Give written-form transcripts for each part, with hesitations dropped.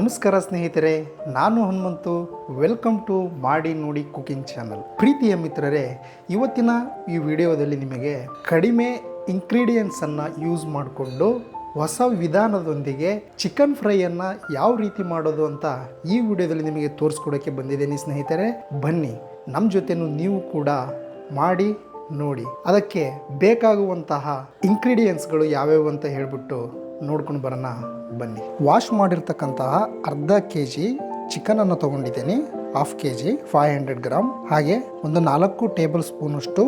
ನಮಸ್ಕಾರ ಸ್ನೇಹಿತರೆ, ನಾನು ಹನುಮಂತು. ವೆಲ್ಕಮ್ ಟು ಮಾಡಿ ನೋಡಿ ಕುಕಿಂಗ್ ಚಾನಲ್. ಪ್ರೀತಿಯ ಮಿತ್ರರೇ, ಇವತ್ತಿನ ಈ ವಿಡಿಯೋದಲ್ಲಿ ನಿಮಗೆ ಕಡಿಮೆ ಇಂಗ್ರೀಡಿಯೆಂಟ್ಸನ್ನು ಯೂಸ್ ಮಾಡಿಕೊಂಡು ಹೊಸ ವಿಧಾನದೊಂದಿಗೆ ಚಿಕನ್ ಫ್ರೈಯನ್ನು ಯಾವ ರೀತಿ ಮಾಡೋದು ಅಂತ ಈ ವಿಡಿಯೋದಲ್ಲಿ ನಿಮಗೆ ತೋರಿಸ್ಕೊಡೋಕ್ಕೆ ಬಂದಿದ್ದೇನೆ ಸ್ನೇಹಿತರೆ. ಬನ್ನಿ, ನಮ್ಮ ಜೊತೆನೂ ನೀವು ಕೂಡ ಮಾಡಿ ನೋಡಿ. ಅದಕ್ಕೆ ಬೇಕಾಗುವಂತಹ ಇಂಗ್ರೀಡಿಯೆಂಟ್ಸ್ಗಳು ಯಾವ್ಯಾವು ಅಂತ ಹೇಳ್ಬಿಟ್ಟು ನೋಡ್ಕೊಂಡು ಬರೋಣ ಬನ್ನಿ. ವಾಶ್ ಮಾಡಿರ್ತಕ್ಕಂತಹ ಅರ್ಧ ಕೆಜಿ ಚಿಕನನ್ನು ತೊಗೊಂಡಿದ್ದೀನಿ, ಹಾಫ್ ಕೆಜಿ 500 ಗ್ರಾಮ್. ಹಾಗೆ ಒಂದು 4 ಟೇಬಲ್ ಸ್ಪೂನಷ್ಟು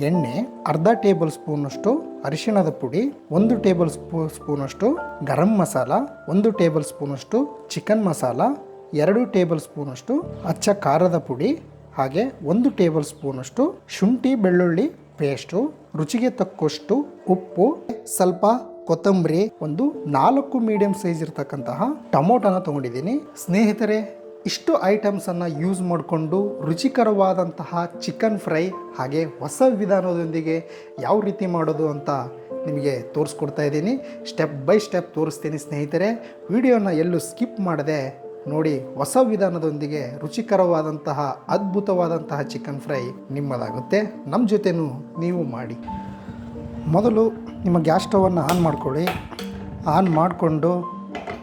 ಎಣ್ಣೆ, ಅರ್ಧ ಟೇಬಲ್ ಸ್ಪೂನಷ್ಟು ಅರಿಶಿಣದ ಪುಡಿ, 1 ಟೇಬಲ್ ಸ್ಪೂನಷ್ಟು ಗರಂ ಮಸಾಲ, 1 ಟೇಬಲ್ ಸ್ಪೂನಷ್ಟು ಚಿಕನ್ ಮಸಾಲ, 2 ಟೇಬಲ್ ಸ್ಪೂನಷ್ಟು ಅಚ್ಚ ಖಾರದ ಪುಡಿ, ಹಾಗೆ 1 ಟೇಬಲ್ ಸ್ಪೂನಷ್ಟು ಶುಂಠಿ ಬೆಳ್ಳುಳ್ಳಿ ಪೇಸ್ಟು, ರುಚಿಗೆ ತಕ್ಕಷ್ಟು ಉಪ್ಪು, ಸ್ವಲ್ಪ ಕೊತ್ತಂಬರಿ, ಒಂದು 4 ಮೀಡಿಯಂ ಸೈಜ್ ಇರತಕ್ಕಂತಹ ಟೊಮೊಟೊನ ತೊಗೊಂಡಿದ್ದೀನಿ ಸ್ನೇಹಿತರೆ. ಇಷ್ಟು ಐಟಮ್ಸನ್ನು ಯೂಸ್ ಮಾಡಿಕೊಂಡು ರುಚಿಕರವಾದಂತಹ ಚಿಕನ್ ಫ್ರೈ ಹಾಗೆ ಹೊಸ ವಿಧಾನದೊಂದಿಗೆ ಯಾವ ರೀತಿ ಮಾಡೋದು ಅಂತ ನಿಮಗೆ ತೋರಿಸ್ಕೊಡ್ತಾ ಇದ್ದೀನಿ. ಸ್ಟೆಪ್ ಬೈ ಸ್ಟೆಪ್ ತೋರಿಸ್ತೀನಿ ಸ್ನೇಹಿತರೆ. ವಿಡಿಯೋನ ಎಲ್ಲೂ ಸ್ಕಿಪ್ ಮಾಡದೆ ನೋಡಿ. ಹೊಸ ವಿಧಾನದೊಂದಿಗೆ ರುಚಿಕರವಾದಂತಹ ಅದ್ಭುತವಾದಂತಹ ಚಿಕನ್ ಫ್ರೈ ನಿಮ್ಮದಾಗುತ್ತೆ. ನಮ್ಮ ಜೊತೆನೂ ನೀವು ಮಾಡಿ. ಮೊದಲು ನಿಮ್ಮ ಗ್ಯಾಸ್ ಸ್ಟವನ್ನು ಆನ್ ಮಾಡ್ಕೊಳ್ಳಿ. ಆನ್ ಮಾಡಿಕೊಂಡು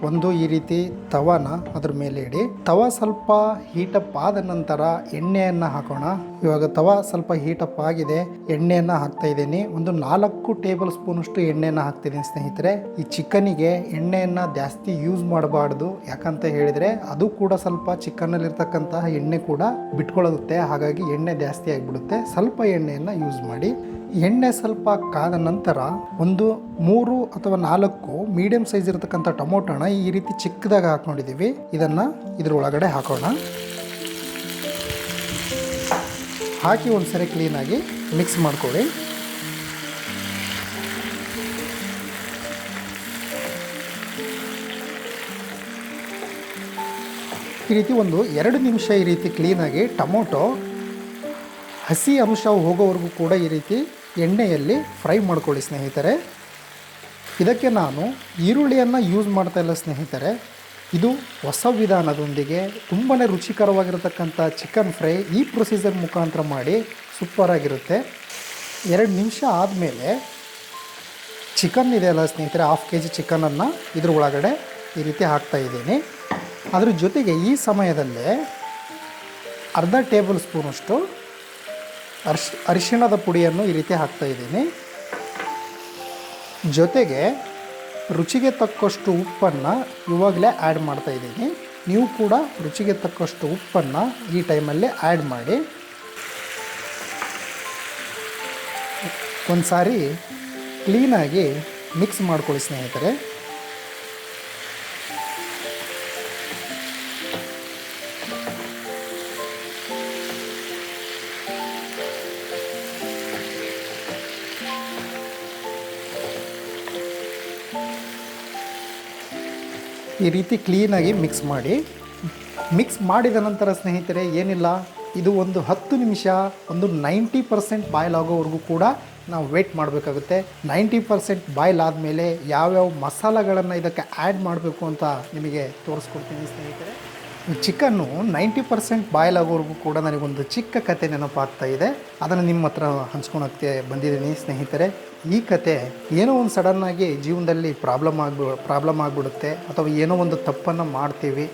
ಒಂದು ಈ ರೀತಿ ತವಾನ ಅದ್ರ ಮೇಲೆ ಇಡಿ. ತವಾ ಸ್ವಲ್ಪ ಹೀಟಪ್ ಆದ ನಂತರ ಎಣ್ಣೆಯನ್ನು ಹಾಕೋಣ. ಇವಾಗ ತವಾ ಸ್ವಲ್ಪ ಹೀಟಪ್ ಆಗಿದೆ, ಎಣ್ಣೆಯನ್ನು ಹಾಕ್ತಾ ಇದ್ದೀನಿ. ಒಂದು 4 ಟೇಬಲ್ ಸ್ಪೂನಷ್ಟು ಎಣ್ಣೆಯನ್ನು ಹಾಕ್ತಿದ್ದೀನಿ ಸ್ನೇಹಿತರೆ. ಈ ಚಿಕನಿಗೆ ಎಣ್ಣೆಯನ್ನು ಜಾಸ್ತಿ ಯೂಸ್ ಮಾಡಬಾರ್ದು, ಯಾಕಂತ ಹೇಳಿದರೆ ಅದು ಕೂಡ ಸ್ವಲ್ಪ ಚಿಕನ್ನಲ್ಲಿರ್ತಕ್ಕಂತಹ ಎಣ್ಣೆ ಕೂಡ ಬಿಟ್ಕೊಳ್ಳುತ್ತೆ. ಹಾಗಾಗಿ ಎಣ್ಣೆ ಜಾಸ್ತಿ ಆಗಿಬಿಡುತ್ತೆ. ಸ್ವಲ್ಪ ಎಣ್ಣೆಯನ್ನು ಯೂಸ್ ಮಾಡಿ. ಎಣ್ಣೆ ಸ್ವಲ್ಪ ಕಾದ ನಂತರ ಒಂದು 3 ಅಥವಾ 4 ಮೀಡಿಯಂ ಸೈಜ್ ಇರತಕ್ಕಂಥ ಟೊಮೊಟೊನ ಈ ರೀತಿ ಚಿಕ್ಕದಾಗಿ ಹಾಕೊಂಡಿದ್ದೀವಿ. ಇದನ್ನು ಇದ್ರೊಳಗಡೆ ಹಾಕೋಣ. ಹಾಕಿ ಒಂದ್ಸರಿ ಕ್ಲೀನಾಗಿ ಮಿಕ್ಸ್ ಮಾಡ್ಕೊಳ್ಳಿ. ಈ ರೀತಿ ಒಂದು 2 ನಿಮಿಷ ಈ ರೀತಿ ಕ್ಲೀನಾಗಿ ಟೊಮೊಟೊ ಹಸಿ ಅಂಶ ಹೋಗೋವರೆಗೂ ಕೂಡ ಈ ರೀತಿ ಎಣ್ಣೆಯಲ್ಲಿ ಫ್ರೈ ಮಾಡ್ಕೊಳ್ಳಿ ಸ್ನೇಹಿತರೆ. ಇದಕ್ಕೆ ನಾನು ಈರುಳ್ಳಿಯನ್ನು ಯೂಸ್ ಮಾಡ್ತಾ ಇಲ್ಲ ಸ್ನೇಹಿತರೆ. ಇದು ಹೊಸ ವಿಧಾನದೊಂದಿಗೆ ತುಂಬಾ ರುಚಿಕರವಾಗಿರತಕ್ಕಂಥ ಚಿಕನ್ ಫ್ರೈ ಈ ಪ್ರೊಸೀಜರ್ ಮುಖಾಂತರ ಮಾಡಿ ಸೂಪರಾಗಿರುತ್ತೆ. 2 ನಿಮಿಷ ಆದಮೇಲೆ ಚಿಕನ್ ಇದೆಯಲ್ಲ ಸ್ನೇಹಿತರೆ, ಹಾಫ್ ಕೆಜಿ ಚಿಕನನ್ನು ಇದ್ರ ಒಳಗಡೆ ಈ ರೀತಿ ಹಾಕ್ತಾಯಿದ್ದೀನಿ. ಅದ್ರ ಜೊತೆಗೆ ಈ ಸಮಯದಲ್ಲೇ ಅರ್ಧ ಟೇಬಲ್ ಸ್ಪೂನಷ್ಟು ಅರಿಶಿಣದ ಪುಡಿಯನ್ನು ಈ ರೀತಿ ಹಾಕ್ತಾಯಿದ್ದೀನಿ. ಜೊತೆಗೆ ರುಚಿಗೆ ತಕ್ಕಷ್ಟು ಉಪ್ಪನ್ನು ಇವಾಗಲೇ ಆ್ಯಡ್ ಮಾಡ್ತಾಯಿದ್ದೀನಿ. ನೀವು ಕೂಡ ರುಚಿಗೆ ತಕ್ಕಷ್ಟು ಉಪ್ಪನ್ನು ಈ ಟೈಮಲ್ಲಿ ಆ್ಯಡ್ ಮಾಡಿ ಒಂದು ಸಾರಿ ಕ್ಲೀನಾಗಿ ಮಿಕ್ಸ್ ಮಾಡ್ಕೊಳ್ಳಿ ಸ್ನೇಹಿತರೆ. ಈ ರೀತಿ ಕ್ಲೀನಾಗಿ ಮಿಕ್ಸ್ ಮಾಡಿ. ಮಿಕ್ಸ್ ಮಾಡಿದ ನಂತರ ಸ್ನೇಹಿತರೆ ಏನಿಲ್ಲ, ಇದು ಒಂದು 10 ನಿಮಿಷ ಒಂದು 90% ಬಾಯ್ಲ್ ಆಗೋವರೆಗೂ ಕೂಡ ನಾವು ವೇಟ್ ಮಾಡಬೇಕಾಗುತ್ತೆ. 90% ಬಾಯ್ಲ್ ಆದಮೇಲೆ ಯಾವ್ಯಾವ ಮಸಾಲೆಗಳನ್ನು ಇದಕ್ಕೆ ಆ್ಯಡ್ ಮಾಡಬೇಕು ಅಂತ ನಿಮಗೆ ತೋರಿಸ್ಕೊಡ್ತೀನಿ ಸ್ನೇಹಿತರೆ. ಚಿಕನ್ನು 90% ಬಾಯ್ಲ್ ಆಗೋವರೆಗೂ ಕೂಡ ನನಗೊಂದು ಚಿಕ್ಕ ಕತೆ ನೆನಪಾಗ್ತಾ ಇದೆ. ಅದನ್ನು ನಿಮ್ಮ ಹತ್ರ ಹಂಚ್ಕೊಳಕ್ಕೆ ಬಂದಿದ್ದೀನಿ ಸ್ನೇಹಿತರೆ. ಈ ಕತೆ ಏನೋ ಒಂದು ಸಡನ್ನಾಗಿ ಜೀವನದಲ್ಲಿ ಪ್ರಾಬ್ಲಮ್ ಆಗಿಬಿಡುತ್ತೆ, ಅಥವಾ ಏನೋ ಒಂದು ತಪ್ಪನ್ನು ಮಾಡ್ತೀವಿ.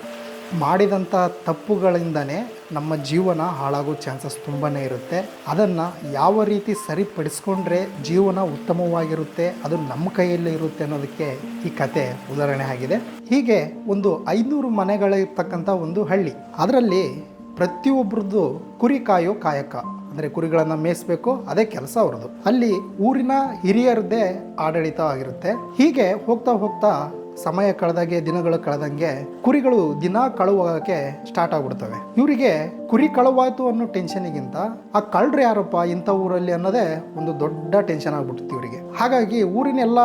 ಮಾಡಿದಂಥ ತಪ್ಪುಗಳಿಂದನೇ ನಮ್ಮ ಜೀವನ ಹಾಳಾಗೋ ಚಾನ್ಸಸ್ ತುಂಬಾ ಇರುತ್ತೆ. ಅದನ್ನು ಯಾವ ರೀತಿ ಸರಿಪಡಿಸ್ಕೊಂಡ್ರೆ ಜೀವನ ಉತ್ತಮವಾಗಿರುತ್ತೆ, ಅದು ನಮ್ಮ ಕೈಯಲ್ಲೇ ಇರುತ್ತೆ ಅನ್ನೋದಕ್ಕೆ ಈ ಕತೆ ಉದಾಹರಣೆ ಆಗಿದೆ. ಹೀಗೆ ಒಂದು 500 ಮನೆಗಳಿರ್ತಕ್ಕಂಥ ಒಂದು ಹಳ್ಳಿ. ಅದರಲ್ಲಿ ಪ್ರತಿಯೊಬ್ಬರದ್ದು ಕುರಿ ಕಾಯೋ ಕಾಯಕ, ಅಂದರೆ ಕುರಿಗಳನ್ನು ಮೇಯಿಸಬೇಕು, ಅದೇ ಕೆಲಸ ಅವ್ರದ್ದು. ಅಲ್ಲಿ ಊರಿನ ಹಿರಿಯರದ್ದೇ ಆಡಳಿತ ಆಗಿರುತ್ತೆ. ಹೀಗೆ ಹೋಗ್ತಾ ಹೋಗ್ತಾ ಸಮಯ ಕಳೆದಾಗೆ, ದಿನಗಳು ಕಳೆದಂಗೆ ಕುರಿಗಳು ದಿನ ಕಳುವಾಗಕ್ಕೆ ಸ್ಟಾರ್ಟ್ ಆಗ್ಬಿಡ್ತವೆ. ಇವರಿಗೆ ಕುರಿ ಕಳುವಾಯ್ತು ಅನ್ನೋ ಟೆನ್ಷನಿಗಿಂತ ಆ ಕಳ್ಳರು ಯಾರಪ್ಪ ಇಂಥ ಊರಲ್ಲಿ ಅನ್ನೋದೇ ಒಂದು ದೊಡ್ಡ ಟೆನ್ಷನ್ ಆಗ್ಬಿಡ್ತು ಇವರಿಗೆ. ಹಾಗಾಗಿ ಊರಿನೆಲ್ಲ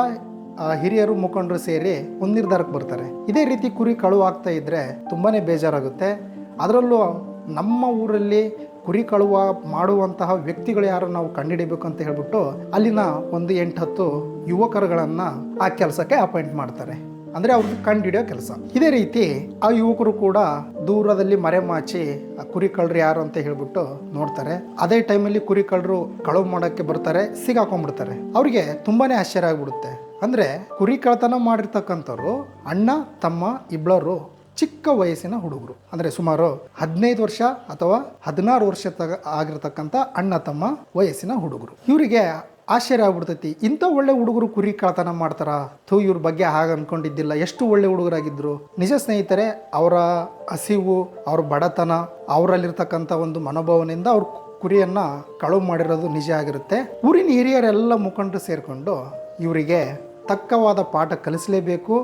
ಹಿರಿಯರು ಮುಖಂಡರು ಸೇರಿ ಒಂದು ನಿರ್ಧಾರಕ್ಕೆ ಬರ್ತಾರೆ. ಇದೇ ರೀತಿ ಕುರಿ ಕಳುವಾಗ್ತಾ ಇದ್ರೆ ತುಂಬಾನೇ ಬೇಜಾರಾಗುತ್ತೆ. ಅದರಲ್ಲೂ ನಮ್ಮ ಊರಲ್ಲಿ ಕುರಿ ಕಳುವ ಮಾಡುವಂತಹ ವ್ಯಕ್ತಿಗಳು ಯಾರು ನಾವು ಕಂಡುಹಿಡಿಬೇಕು ಅಂತ ಹೇಳ್ಬಿಟ್ಟು ಅಲ್ಲಿನ ಒಂದು 8-10 ಯುವಕರುಗಳನ್ನು ಆ ಕೆಲಸಕ್ಕೆ ಅಪಾಯಿಂಟ್ ಮಾಡ್ತಾರೆ. ಅಂದರೆ ಅವ್ರದ್ದು ಕಂಡು ಹಿಡಿಯೋ ಕೆಲಸ. ಇದೇ ರೀತಿ ಆ ಯುವಕರು ಕೂಡ ದೂರದಲ್ಲಿ ಮರೆಮಾಚಿ ಆ ಕುರಿ ಕಳ್ಳರು ಯಾರು ಅಂತ ಹೇಳ್ಬಿಟ್ಟು ನೋಡ್ತಾರೆ. ಅದೇ ಟೈಮಲ್ಲಿ ಕುರಿ ಕಳ್ಳರು ಕಳವು ಮಾಡೋಕ್ಕೆ ಬರ್ತಾರೆ, ಸಿಗಾಕೊಂಡ್ಬಿಡ್ತಾರೆ. ಅವ್ರಿಗೆ ತುಂಬಾನೇ ಆಶ್ಚರ್ಯ ಆಗ್ಬಿಡುತ್ತೆ. ಅಂದರೆ ಕುರಿ ಕಳ್ಳತನ ಮಾಡಿರ್ತಕ್ಕಂಥವ್ರು ಅಣ್ಣ ತಮ್ಮ ಇಬ್ಬರು ಚಿಕ್ಕ ವಯಸ್ಸಿನ ಹುಡುಗರು, ಅಂದರೆ ಸುಮಾರು 15 ವರ್ಷ ಅಥವಾ 16 ವರ್ಷ ಆಗಿರ್ತಕ್ಕಂಥ ಅಣ್ಣ ತಮ್ಮ ವಯಸ್ಸಿನ ಹುಡುಗರು. ಇವರಿಗೆ ಆಶ್ಚರ್ಯ ಆಗ್ಬಿಡ್ತೈತಿ, ಇಂಥ ಒಳ್ಳೆ ಹುಡುಗರು ಕುರಿ ಕಳ್ಳತನ ಮಾಡ್ತಾರ, ಇವ್ರ ಬಗ್ಗೆ ಹಾಗೆ ಅನ್ಕೊಂಡಿದ್ದಿಲ್ಲ, ಎಷ್ಟು ಒಳ್ಳೆ ಹುಡುಗರಾಗಿದ್ರು. ನಿಜ ಸ್ನೇಹಿತರೆ, ಅವರ ಹಸಿವು, ಅವ್ರ ಬಡತನ, ಅವರಲ್ಲಿರ್ತಕ್ಕಂಥ ಒಂದು ಮನೋಭಾವನೆಯಿಂದ ಅವ್ರ ಕುರಿಯನ್ನ ಕಳವು ಮಾಡಿರೋದು ನಿಜ ಆಗಿರುತ್ತೆ. ಊರಿನ ಹಿರಿಯರೆಲ್ಲ ಮುಖಂಡರು ಸೇರಿಕೊಂಡು ಇವರಿಗೆ ತಕ್ಕವಾದ ಪಾಠ ಕಲಿಸಲೇಬೇಕು,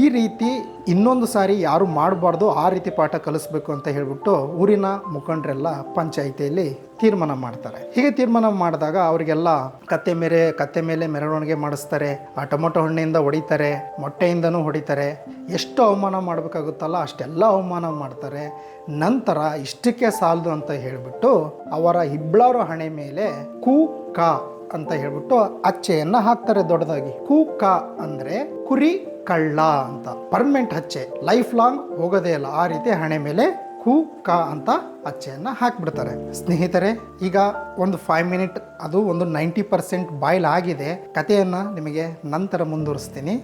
ಈ ರೀತಿ ಇನ್ನೊಂದು ಸಾರಿ ಯಾರು ಮಾಡಬಾರ್ದು, ಆ ರೀತಿ ಪಾಠ ಕಲಿಸ್ಬೇಕು ಅಂತ ಹೇಳ್ಬಿಟ್ಟು ಊರಿನ ಮುಖಂಡರೆಲ್ಲ ಪಂಚಾಯಿತಿಯಲ್ಲಿ ತೀರ್ಮಾನ ಮಾಡ್ತಾರೆ. ಹೀಗೆ ತೀರ್ಮಾನ ಮಾಡಿದಾಗ ಅವರಿಗೆಲ್ಲ ಕತ್ತೆ ಮೇಲೆ ಮೆರವಣಿಗೆ ಮಾಡಿಸ್ತಾರೆ, ಆ ಟೊಮೊಟೊ ಹಣ್ಣಿಂದ ಹೊಡಿತಾರೆ, ಮೊಟ್ಟೆಯಿಂದನೂ ಹೊಡಿತಾರೆ. ಎಷ್ಟು ಅವಮಾನ ಮಾಡಬೇಕಾಗುತ್ತಲ್ಲ ಅಷ್ಟೆಲ್ಲ ಅವಮಾನ ಮಾಡ್ತಾರೆ. ನಂತರ ಇಷ್ಟಕ್ಕೆ ಸಾಲದು ಅಂತ ಹೇಳಿಬಿಟ್ಟು ಅವರ ಇಬ್ಬಳರ ಹಣೆ ಮೇಲೆ ಕೂಕ ಅಂತ ಹೇಳ್ಬಿಟ್ಟು ಅಚ್ಚೆಯನ್ನು ಹಾಕ್ತಾರೆ ದೊಡ್ಡದಾಗಿ. ಕೂಕ ಅಂದರೆ ಕುರಿ ಕಳ್ಳ ಅಂತ, ಪರ್ಮನೆಂಟ್ ಹಚ್ಚೆ, ಲೈಫ್ ಲಾಂಗ್ ಹೋಗೋದೇ ಇಲ್ಲ, ಆ ರೀತಿ ಹಣೆ ಮೇಲೆ ಕೂಕ ಅಂತ ಅಚ್ಚೆಯನ್ನು ಹಾಕ್ಬಿಡ್ತಾರೆ. ಸ್ನೇಹಿತರೆ, ಈಗ ಒಂದು 5 ಮಿನಿಟ್ ಅದು ಒಂದು 90% ಬಾಯ್ಲ್ ಆಗಿದೆ. ಕಥೆಯನ್ನು ನಿಮಗೆ ನಂತರ ಮುಂದುವರಿಸ್ತೀನಿ.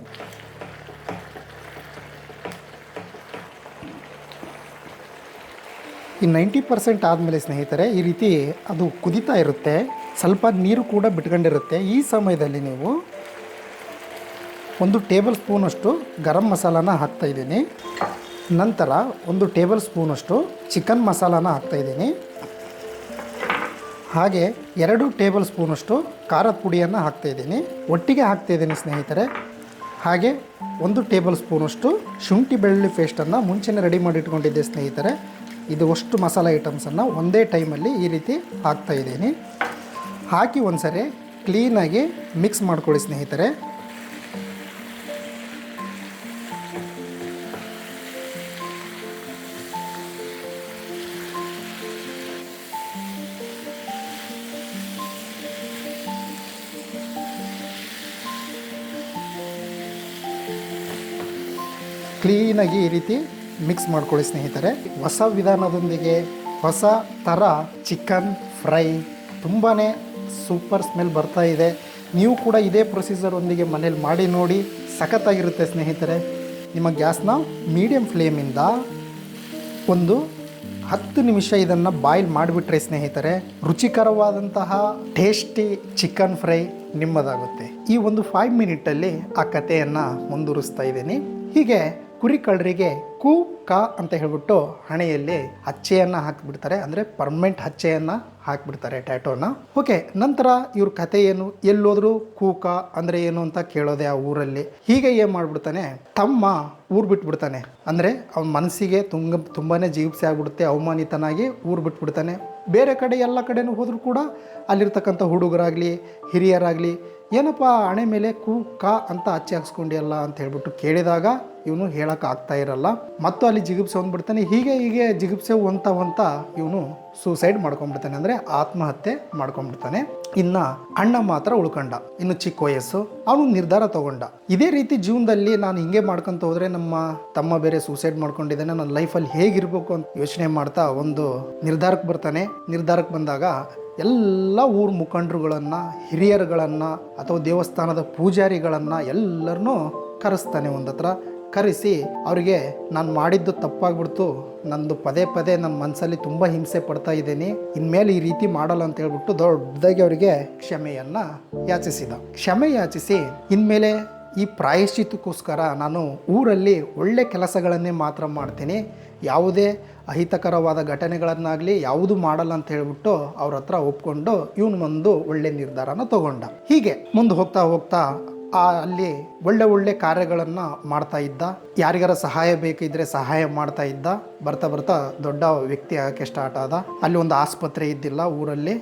ಈ 90% ಆದಮೇಲೆ ಸ್ನೇಹಿತರೆ ಈ ರೀತಿ ಅದು ಕುದೀತಾ ಇರುತ್ತೆ, ಸ್ವಲ್ಪ ನೀರು ಕೂಡ ಬಿಟ್ಕೊಂಡಿರುತ್ತೆ. ಈ ಸಮಯದಲ್ಲಿ ನೀವು 1 ಟೇಬಲ್ ಸ್ಪೂನಷ್ಟು ಗರಂ ಮಸಾಲಾನ ಹಾಕ್ತಾಯಿದ್ದೀನಿ. ನಂತರ 1 ಟೇಬಲ್ ಸ್ಪೂನಷ್ಟು ಚಿಕನ್ ಮಸಾಲಾನ ಹಾಕ್ತಾಯಿದ್ದೀನಿ. ಹಾಗೆ 2 ಟೇಬಲ್ ಸ್ಪೂನಷ್ಟು ಖಾರದ ಪುಡಿಯನ್ನು ಹಾಕ್ತಾಯಿದ್ದೀನಿ, ಒಟ್ಟಿಗೆ ಹಾಕ್ತಾಯಿದ್ದೀನಿ ಸ್ನೇಹಿತರೆ. ಹಾಗೆ 1 ಟೇಬಲ್ ಸ್ಪೂನಷ್ಟು ಶುಂಠಿ ಬೆಳ್ಳುಳ್ಳಿ ಪೇಸ್ಟನ್ನು ಮುಂಚೆನೇ ರೆಡಿ ಮಾಡಿ ಇಟ್ಕೊಂಡಿದ್ದೆ ಸ್ನೇಹಿತರೆ. ಇದು ಅಷ್ಟು ಮಸಾಲೆ ಐಟಮ್ಸನ್ನು ಒಂದೇ ಟೈಮಲ್ಲಿ ಈ ರೀತಿ ಹಾಕ್ತಾಯಿದ್ದೀನಿ. ಹಾಕಿ ಒಂದ್ಸರಿ ಕ್ಲೀನಾಗಿ ಮಿಕ್ಸ್ ಮಾಡ್ಕೊಳ್ಳಿ ಸ್ನೇಹಿತರೆ. ಕ್ಲೀನಾಗಿ ಈ ರೀತಿ ಮಿಕ್ಸ್ ಮಾಡ್ಕೊಳ್ಳಿ ಸ್ನೇಹಿತರೆ. ಹೊಸ ವಿಧಾನದೊಂದಿಗೆ ಹೊಸ ಥರ ಚಿಕನ್ ಫ್ರೈ ತುಂಬಾ ಸೂಪರ್ ಸ್ಮೆಲ್ ಬರ್ತಾ ಇದೆ. ನೀವು ಕೂಡ ಇದೇ ಪ್ರೊಸೀಜರೊಂದಿಗೆ ಮನೇಲಿ ಮಾಡಿ ನೋಡಿ, ಸಖತ್ತಾಗಿರುತ್ತೆ ಸ್ನೇಹಿತರೆ. ನಿಮ್ಮ ಗ್ಯಾಸ್ನ ಮೀಡಿಯಮ್ ಫ್ಲೇಮಿಂದ ಒಂದು 10 ನಿಮಿಷ ಇದನ್ನು ಬಾಯ್ಲ್ ಮಾಡಿಬಿಟ್ರೆ ಸ್ನೇಹಿತರೆ, ರುಚಿಕರವಾದಂತಹ ಟೇಸ್ಟಿ ಚಿಕನ್ ಫ್ರೈ ನಿಮ್ಮದಾಗುತ್ತೆ. ಈ ಒಂದು 5 ಮಿನಿಟಲ್ಲಿ ಆ ಕಥೆಯನ್ನು ಮುಂದುವರಿಸ್ತಾ ಇದ್ದೀನಿ. ಹೀಗೆ ಕುರಿ ಕಳ್ಳರಿಗೆ ಕೂಕ ಅಂತ ಹೇಳ್ಬಿಟ್ಟು ಹಣೆಯಲ್ಲಿ ಹಚ್ಚೆಯನ್ನು ಹಾಕಿಬಿಡ್ತಾರೆ, ಅಂದರೆ ಪರ್ಮನೆಂಟ್ ಹಚ್ಚೆಯನ್ನು ಹಾಕಿಬಿಡ್ತಾರೆ, ಟ್ಯಾಟೋನ. ಓಕೆ, ನಂತರ ಇವ್ರ ಕತೆ ಏನು, ಎಲ್ಲೋದ್ರೂ ಕೂಕ ಅಂದರೆ ಏನು ಅಂತ ಕೇಳೋದೆ ಆ ಊರಲ್ಲಿ. ಹೀಗೆ ಏನು ಮಾಡಿಬಿಡ್ತಾನೆ, ತಮ್ಮ ಊರು ಬಿಟ್ಬಿಡ್ತಾನೆ. ಅಂದರೆ ಅವನ ಮನಸ್ಸಿಗೆ ತುಂಬಾ ಜೀವಸೆ ಆಗ್ಬಿಡುತ್ತೆ, ಅವಮಾನಿತನಾಗಿ ಊರು ಬಿಟ್ಬಿಡ್ತಾನೆ. ಬೇರೆ ಕಡೆ ಎಲ್ಲ ಕಡೆನೂ ಹೋದರೂ ಕೂಡ ಅಲ್ಲಿರ್ತಕ್ಕಂಥ ಹುಡುಗರಾಗಲಿ ಹಿರಿಯರಾಗಲಿ ಏನಪ್ಪ ಹಣೆ ಮೇಲೆ ಕೂಕ ಅಂತ ಹಚ್ಚಿ ಹಾಕ್ಸ್ಕೊಂಡಿಯಲ್ಲ ಅಂತ ಹೇಳ್ಬಿಟ್ಟು ಕೇಳಿದಾಗ ಇವನು ಹೇಳೋಕೆ ಆಗ್ತಾ ಇರಲ್ಲ, ಮತ್ತು ಅಲ್ಲಿ ಜಿಗುಪ್ಸೆ ಹೊಂದ್ಬಿಡ್ತಾನೆ. ಹೀಗೆ ಜಿಗುಪ್ಸೆ ಹೊಂತ ಇವನು ಸೂಸೈಡ್ ಮಾಡ್ಕೊಂಡ್ಬಿಡ್ತಾನೆ, ಅಂದರೆ ಆತ್ಮಹತ್ಯೆ ಮಾಡ್ಕೊಂಡ್ಬಿಡ್ತಾನೆ. ಇನ್ನು ಅಣ್ಣ ಮಾತ್ರ ಉಳ್ಕೊಂಡ, ಇನ್ನು ಚಿಕ್ಕ ವಯಸ್ಸು, ಅವನು ನಿರ್ಧಾರ ತಗೊಂಡ. ಇದೇ ರೀತಿ ಜೀವನದಲ್ಲಿ ನಾನು ಹಿಂಗೆ ಮಾಡ್ಕೊತ ಹೋದರೆ ನಮ್ಮ ತಮ್ಮ ಬೇರೆ ಸೂಸೈಡ್ ಮಾಡ್ಕೊಂಡಿದ್ದಾನೆ, ನನ್ನ ಲೈಫಲ್ಲಿ ಹೇಗಿರ್ಬೇಕು ಅಂತ ಯೋಚನೆ ಮಾಡ್ತಾ ಒಂದು ನಿರ್ಧಾರಕ್ಕೆ ಬರ್ತಾನೆ. ನಿರ್ಧಾರಕ್ಕೆ ಬಂದಾಗ ಎಲ್ಲ ಊರ ಮುಖಂಡರುಗಳನ್ನು, ಹಿರಿಯರುಗಳನ್ನು ಅಥವಾ ದೇವಸ್ಥಾನದ ಪೂಜಾರಿಗಳನ್ನು ಎಲ್ಲರನ್ನೂ ಕರೆಸ್ತಾನೆ. ಒಂದತ್ರ ಕರೆಸಿ ಅವರಿಗೆ ನಾನು ಮಾಡಿದ್ದು ತಪ್ಪಾಗ್ಬಿಡ್ತು, ನಂದು ಪದೇ ನನ್ನ ಮನಸ್ಸಲ್ಲಿ ತುಂಬ ಹಿಂಸೆ ಪಡ್ತಾ ಇದ್ದೀನಿ, ಇನ್ಮೇಲೆ ಈ ರೀತಿ ಮಾಡಲ್ಲ ಅಂತ ಹೇಳ್ಬಿಟ್ಟು ದೊಡ್ಡದಾಗಿ ಅವರಿಗೆ ಕ್ಷಮೆಯನ್ನು ಯಾಚಿಸಿದ. ಕ್ಷಮೆ ಯಾಚಿಸಿ ಇನ್ಮೇಲೆ ಈ ಪ್ರಾಯಶ್ಚಿತ್ತಕ್ಕೋಸ್ಕರ ನಾನು ಊರಲ್ಲಿ ಒಳ್ಳೆ ಕೆಲಸಗಳನ್ನೇ ಮಾತ್ರ ಮಾಡ್ತೀನಿ, ಯಾವುದೇ ಅಹಿತಕರವಾದ ಘಟನೆಗಳನ್ನಾಗಲಿ ಯಾವುದು ಮಾಡಲ್ಲ ಅಂತ ಹೇಳ್ಬಿಟ್ಟು ಅವ್ರ ಹತ್ರ ಒಪ್ಕೊಂಡು ಇವನು ಒಂದು ಒಳ್ಳೆ ನಿರ್ಧಾರನ ತಗೊಂಡ. ಹೀಗೆ ಮುಂದೆ ಹೋಗ್ತಾ ಅಲ್ಲಿ ಒಳ್ಳೆ ಕಾರ್ಯಗಳನ್ನು ಮಾಡ್ತಾ ಇದ್ದ. ಯಾರಿಗಾರ ಸಹಾಯ ಬೇಕಿದ್ರೆ ಸಹಾಯ ಮಾಡ್ತಾ ಇದ್ದ. ಬರ್ತಾ ದೊಡ್ಡ ವ್ಯಕ್ತಿ ಆಗೋಕ್ಕೆ ಸ್ಟಾರ್ಟ್ ಆದ. ಅಲ್ಲಿ ಒಂದು ಆಸ್ಪತ್ರೆ ಇದ್ದಿಲ್ಲ ಊರಲ್ಲಿ,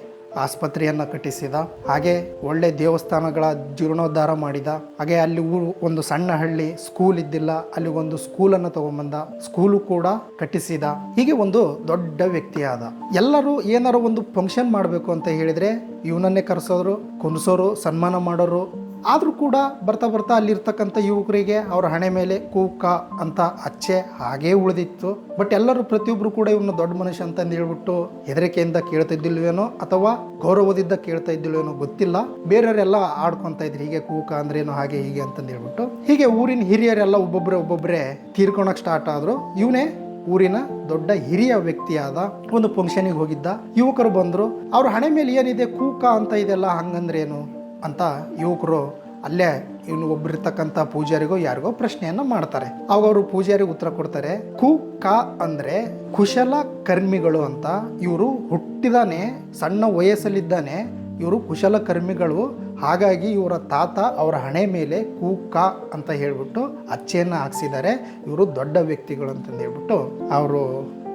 ಆಸ್ಪತ್ರೆಯನ್ನು ಕಟ್ಟಿಸಿದ. ಹಾಗೆ ಒಳ್ಳೆ ದೇವಸ್ಥಾನಗಳ ಜೀರ್ಣೋದ್ಧಾರ ಮಾಡಿದ. ಹಾಗೆ ಅಲ್ಲಿ ಒಂದು ಸಣ್ಣ ಹಳ್ಳಿ, ಸ್ಕೂಲ್ ಇದ್ದಿಲ್ಲ, ಅಲ್ಲಿ ಒಂದು ಸ್ಕೂಲನ್ನು ತಗೊಂಬಂದ, ಸ್ಕೂಲು ಕೂಡ ಕಟ್ಟಿಸಿದ. ಹೀಗೆ ಒಂದು ದೊಡ್ಡ ವ್ಯಕ್ತಿ ಆದ. ಎಲ್ಲರೂ ಏನಾರು ಒಂದು ಫಂಕ್ಷನ್ ಮಾಡಬೇಕು ಅಂತ ಹೇಳಿದರೆ ಇವನನ್ನೇ ಕರೆಸೋರು, ಕುಣಿಸೋರು, ಸನ್ಮಾನ ಮಾಡೋರು, ಆದರೂ ಕೂಡ ಬರ್ತಾ ಬರ್ತಾ ಅಲ್ಲಿರ್ತಕ್ಕಂಥ ಯುವಕರಿಗೆ ಅವರ ಹಣೆ ಮೇಲೆ ಕೂಕ ಅಂತ ಅಚ್ಚೆ ಹಾಗೇ ಉಳಿದಿತ್ತು. ಬಟ್ ಎಲ್ಲರೂ ಪ್ರತಿಯೊಬ್ಬರು ಕೂಡ ಇವನು ದೊಡ್ಡ ಮನುಷ್ಯ ಅಂತಂದು ಹೇಳ್ಬಿಟ್ಟು ಹೆದರಿಕೆಯಿಂದ ಕೇಳ್ತಾ ಇದ್ದಿಲ್ವೇನೋ ಅಥವಾ ಗೌರವದಿಂದ ಕೇಳ್ತಾ ಇದ್ದಿಲ್ವೇನೋ ಗೊತ್ತಿಲ್ಲ. ಬೇರೆಯವರೆಲ್ಲ ಆಡ್ಕೊತಾ ಇದ್ರು ಹೀಗೆ ಕೂಕ ಅಂದ್ರೇನು ಹಾಗೆ ಹೀಗೆ ಅಂತಂದು ಹೇಳ್ಬಿಟ್ಟು. ಹೀಗೆ ಊರಿನ ಹಿರಿಯರೆಲ್ಲ ಒಬ್ಬೊಬ್ಬರೇ ತೀರ್ಕೊಳಕ್ಕೆ ಸ್ಟಾರ್ಟ್ ಆದರು. ಇವನೇ ಊರಿನ ದೊಡ್ಡ ಹಿರಿಯ ವ್ಯಕ್ತಿಯಾದ. ಒಂದು ಫಂಕ್ಷನಿಗೆ ಹೋಗಿದ್ದ, ಯುವಕರು ಬಂದರು. ಅವ್ರ ಹಣೆ ಮೇಲೆ ಏನಿದೆ ಕೂಕ ಅಂತ ಇದೆಲ್ಲ ಹಂಗಂದ್ರೇನು ಅಂತ ಯುವಕರು ಅಲ್ಲೇ ಇವನು ಒಬ್ಬರಿರ್ತಕ್ಕಂಥ ಪೂಜಾರಿಗೋ ಯಾರಿಗೋ ಪ್ರಶ್ನೆಯನ್ನು ಮಾಡ್ತಾರೆ. ಅವಾಗ ಅವರು ಪೂಜಾರಿಗೆ ಉತ್ತರ ಕೊಡ್ತಾರೆ, ಕೂಕ ಅಂದರೆ ಕುಶಲ ಕರ್ಮಿಗಳು ಅಂತ. ಇವರು ಹುಟ್ಟಿದಾನೆ ಸಣ್ಣ ವಯಸ್ಸಲ್ಲಿದ್ದಾನೆ, ಇವರು ಕುಶಲಕರ್ಮಿಗಳು. ಹಾಗಾಗಿ ಇವರ ತಾತ ಅವರ ಹಣೆ ಮೇಲೆ ಕೂಕ ಅಂತ ಹೇಳ್ಬಿಟ್ಟು ಅಚ್ಚೆಯನ್ನು ಹಾಕ್ಸಿದ್ದಾರೆ. ಇವರು ದೊಡ್ಡ ವ್ಯಕ್ತಿಗಳು ಅಂತಂದು ಹೇಳ್ಬಿಟ್ಟು ಅವರು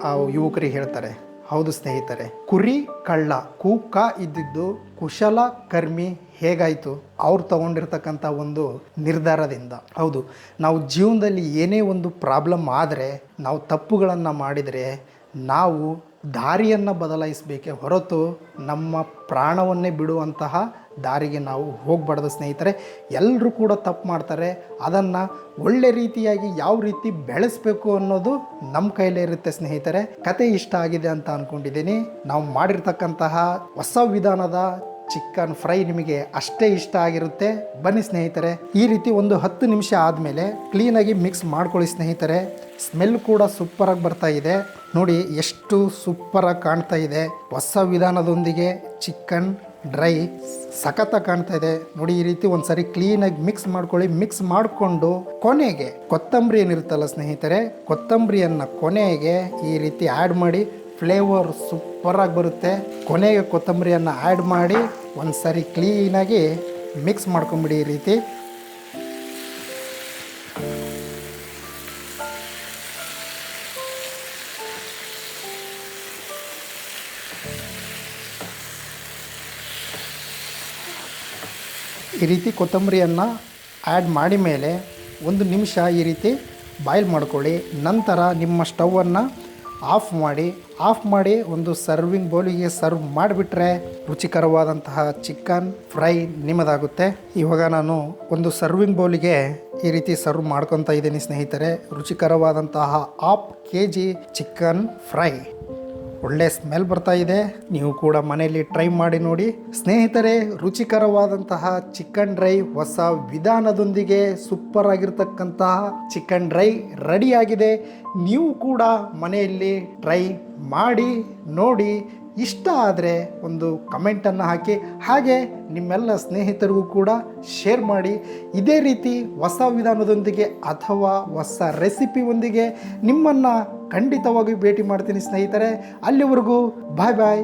ಆ ಯುವಕರಿಗೆ ಹೇಳ್ತಾರೆ. ಹೌದು ಸ್ನೇಹಿತರೆ, ಕುರಿ ಕಳ್ಳ ಕೂಕ ಇದ್ದಿದ್ದು ಕುಶಲಕರ್ಮಿ ಹೇಗಾಯಿತು? ಅವ್ರು ತಗೊಂಡಿರ್ತಕ್ಕಂಥ ಒಂದು ನಿರ್ಧಾರದಿಂದ. ಹೌದು, ನಾವು ಜೀವನದಲ್ಲಿ ಏನೇ ಒಂದು ಪ್ರಾಬ್ಲಮ್ ಆದರೆ, ನಾವು ತಪ್ಪುಗಳನ್ನು ಮಾಡಿದರೆ ನಾವು ದಾರಿಯನ್ನು ಬದಲಾಯಿಸಬೇಕೇ ಹೊರತು ನಮ್ಮ ಪ್ರಾಣವನ್ನೇ ಬಿಡುವಂತಹ ದಾರಿಗೆ ನಾವು ಹೋಗಬಾರ್ದು ಸ್ನೇಹಿತರೆ. ಎಲ್ಲರೂ ಕೂಡ ತಪ್ಪು ಮಾಡ್ತಾರೆ. ಅದನ್ನು ಒಳ್ಳೆ ರೀತಿಯಾಗಿ ಯಾವ ರೀತಿ ಬೆಳೆಸಬೇಕು ಅನ್ನೋದು ನಮ್ಮ ಕೈಲೇ ಇರುತ್ತೆ ಸ್ನೇಹಿತರೆ. ಕತೆ ಇಷ್ಟ ಆಗಿದೆ ಅಂತ ಅಂದ್ಕೊಂಡಿದ್ದೀನಿ. ನಾವು ಮಾಡಿರ್ತಕ್ಕಂತಹ ಹೊಸ ವಿಧಾನದ ಚಿಕನ್ ಫ್ರೈ ನಿಮಗೆ ಅಷ್ಟೇ ಇಷ್ಟ ಆಗಿರುತ್ತೆ. ಬನ್ನಿ ಸ್ನೇಹಿತರೆ, ಈ ರೀತಿ ಒಂದು 10 ನಿಮಿಷ ಆದಮೇಲೆ ಕ್ಲೀನಾಗಿ ಮಿಕ್ಸ್ ಮಾಡ್ಕೊಳ್ಳಿ ಸ್ನೇಹಿತರೆ. ಸ್ಮೆಲ್ ಕೂಡ ಸೂಪರಾಗಿ ಬರ್ತಾ ಇದೆ. ನೋಡಿ ಎಷ್ಟು ಸೂಪರಾಗಿ ಕಾಣ್ತಾ ಇದೆ. ಹೊಸ ವಿಧಾನದೊಂದಿಗೆ ಚಿಕನ್ ಡ್ರೈ ಸಖತ್ತಾಗಿ ಕಾಣ್ತಾ ಇದೆ. ನೋಡಿ, ಈ ರೀತಿ ಒಂದ್ಸರಿ ಕ್ಲೀನಾಗಿ ಮಿಕ್ಸ್ ಮಾಡ್ಕೊಳ್ಳಿ. ಮಿಕ್ಸ್ ಮಾಡಿಕೊಂಡು ಕೊನೆಗೆ ಕೊತ್ತಂಬರಿ ಏನಿರುತ್ತಲ್ಲ ಸ್ನೇಹಿತರೆ, ಕೊತ್ತಂಬರಿಯನ್ನು ಕೊನೆಗೆ ಈ ರೀತಿ ಆ್ಯಡ್ ಮಾಡಿ. ಫ್ಲೇವರ್ ಸೂಪರಾಗಿ ಬರುತ್ತೆ. ಕೊನೆಗೆ ಕೊತ್ತಂಬರಿಯನ್ನು ಆ್ಯಡ್ ಮಾಡಿ ಒಂದು ಸರಿ ಕ್ಲೀನಾಗಿ ಮಿಕ್ಸ್ ಮಾಡ್ಕೊಂಬಿಡಿ. ಈ ರೀತಿ ಕೊತ್ತಂಬರಿಯನ್ನು ಆ್ಯಡ್ ಮಾಡಿ ಮೇಲೆ 1 ನಿಮಿಷ ಈ ರೀತಿ ಬಾಯ್ಲ್ ಮಾಡ್ಕೊಳ್ಳಿ. ನಂತರ ನಿಮ್ಮ ಸ್ಟವನ್ನು ಆಫ್ ಮಾಡಿ ಒಂದು ಸರ್ವಿಂಗ್ ಬೌಲಿಗೆ ಸರ್ವ್ ಮಾಡಿಬಿಟ್ರೆ ರುಚಿಕರವಾದಂತಹ ಚಿಕನ್ ಫ್ರೈ ನಿಮ್ಮದಾಗುತ್ತೆ. ಇವಾಗ ನಾನು ಒಂದು ಸರ್ವಿಂಗ್ ಬೌಲಿಗೆ ಈ ರೀತಿ ಸರ್ವ್ ಮಾಡ್ಕೊತಾ ಇದ್ದೀನಿ ಸ್ನೇಹಿತರೆ. ರುಚಿಕರವಾದಂತಹ 1/2 kg ಚಿಕನ್ ಫ್ರೈ. ಒಳ್ಳೆ ಸ್ಮೆಲ್ ಬರ್ತಾ ಇದೆ. ನೀವು ಕೂಡ ಮನೆಯಲ್ಲಿ ಟ್ರೈ ಮಾಡಿ ನೋಡಿ ಸ್ನೇಹಿತರೆ. ರುಚಿಕರವಾದಂತಹ ಚಿಕನ್ ಡ್ರೈ ಹೊಸ ವಿಧಾನದೊಂದಿಗೆ ಸೂಪರ್ ಆಗಿರ್ತಕ್ಕಂತಹ ಚಿಕನ್ ಡ್ರೈ ರೆಡಿಯಾಗಿದೆ. ನೀವು ಕೂಡ ಮನೆಯಲ್ಲಿ ಟ್ರೈ ಮಾಡಿ ನೋಡಿ. ಇಷ್ಟ ಆದರೆ ಒಂದು ಕಮೆಂಟನ್ನು ಹಾಕಿ, ಹಾಗೆ ನಿಮ್ಮೆಲ್ಲ ಸ್ನೇಹಿತರಿಗೂ ಕೂಡ ಶೇರ್ ಮಾಡಿ. ಇದೇ ರೀತಿ ಹೊಸ ವಿಧಾನದೊಂದಿಗೆ ಅಥವಾ ಹೊಸ ರೆಸಿಪಿಯೊಂದಿಗೆ ನಿಮ್ಮನ್ನು ಖಂಡಿತವಾಗಿ ಭೇಟಿ ಮಾಡ್ತೀನಿ ಸ್ನೇಹಿತರೆ. ಅಲ್ಲಿವರೆಗೂ ಬಾಯ್ ಬಾಯ್.